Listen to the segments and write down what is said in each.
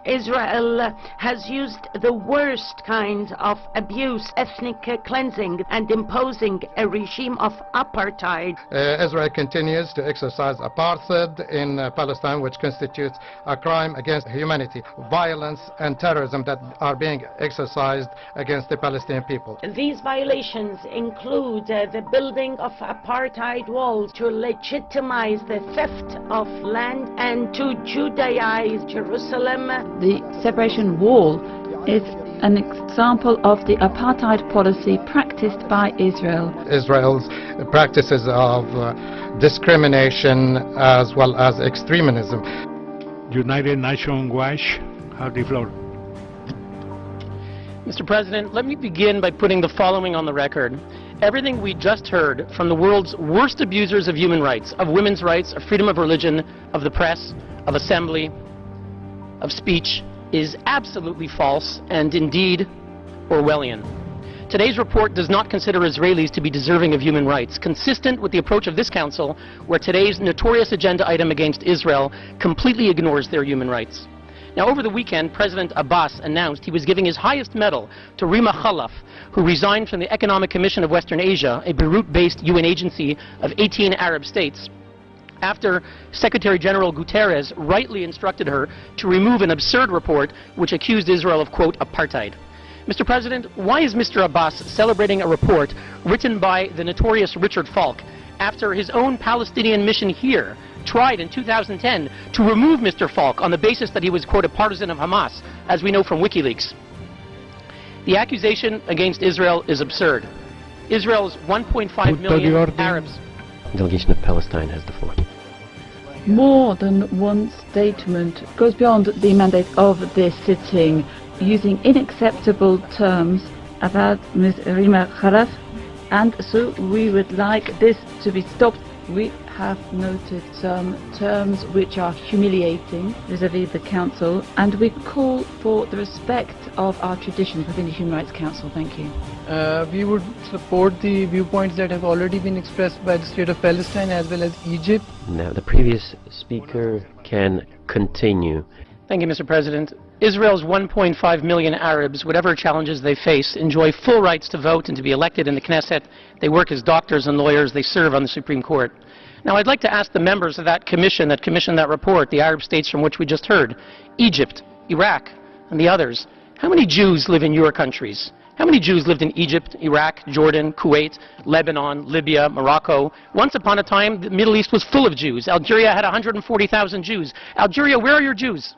Israel has used the worst kind of abuse, ethnic cleansing, and imposing a regime of apartheid. Israel continues to exercise apartheid in Palestine, which constitutes a crime against humanity, violence and terrorism that are being exercised against the Palestinian people. These violations include the building of apartheid walls to legitimize the theft of land and to Judaize Jerusalem. The separation wall is an example of the apartheid policy practiced by Israel. Israel's practices of discrimination as well as extremism. United Nations Watch have the floor. Mr. President, let me begin by putting the following on the record. Everything we just heard from the world's worst abusers of human rights, of women's rights, of freedom of religion, of the press, of assembly, of speech, is absolutely false and indeed Orwellian. Today's report does not consider Israelis to be deserving of human rights, consistent with the approach of this Council, where today's notorious agenda item against Israel completely ignores their human rights. Now, over the weekend, President Abbas announced he was giving his highest medal to Rima Khalaf, who resigned from the Economic Commission of Western Asia, a Beirut-based UN agency of 18 Arab states, after Secretary General Guterres rightly instructed her to remove an absurd report which accused Israel of, quote, apartheid. Mr. President, why is Mr. Abbas celebrating a report written by the notorious Richard Falk after his own Palestinian mission here tried in 2010 to remove Mr. Falk on the basis that he was, quote, a partisan of Hamas, as we know from WikiLeaks? The accusation against Israel is absurd. Israel's 1.5 million Arabs. The delegation of Palestine has the floor. More than one statement goes beyond the mandate of this sitting, using unacceptable terms about Ms. Rima Khalaf, and so we would like this to be stopped. We have noted some terms which are humiliating vis-à-vis the Council, and we call for the respect of our traditions within the Human Rights Council. Thank you. We would support the viewpoints that have already been expressed by the State of Palestine as well as Egypt. Now, the previous speaker can continue. Thank you, Mr. President. Israel's 1.5 million Arabs, whatever challenges they face, enjoy full rights to vote and to be elected in the Knesset. They work as doctors and lawyers. They serve on the Supreme Court. Now, I'd like to ask the members of that commission that commissioned that report, the Arab states from which we just heard, Egypt, Iraq, and the others, how many Jews live in your countries? How many Jews lived in Egypt, Iraq, Jordan, Kuwait, Lebanon, Libya, Morocco? Once upon a time, the Middle East was full of Jews. Algeria had 140,000 Jews. Algeria, where are your Jews?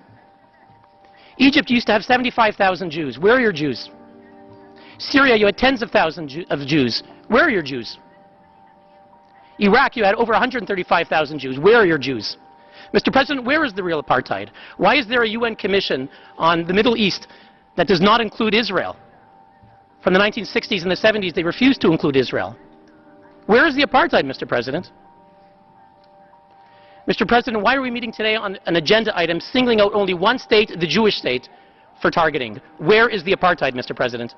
Egypt used to have 75,000 Jews. Where are your Jews? Syria, you had tens of thousands of Jews. Where are your Jews? Iraq, you had over 135,000 Jews. Where are your Jews? Mr. President, where is the real apartheid? Why is there a UN commission on the Middle East that does not include Israel? From the 1960s and the 70s, they refused to include Israel. Where is the apartheid, Mr. President? Mr. President, why are we meeting today on an agenda item singling out only one state, the Jewish state, for targeting? Where is the apartheid, Mr. President?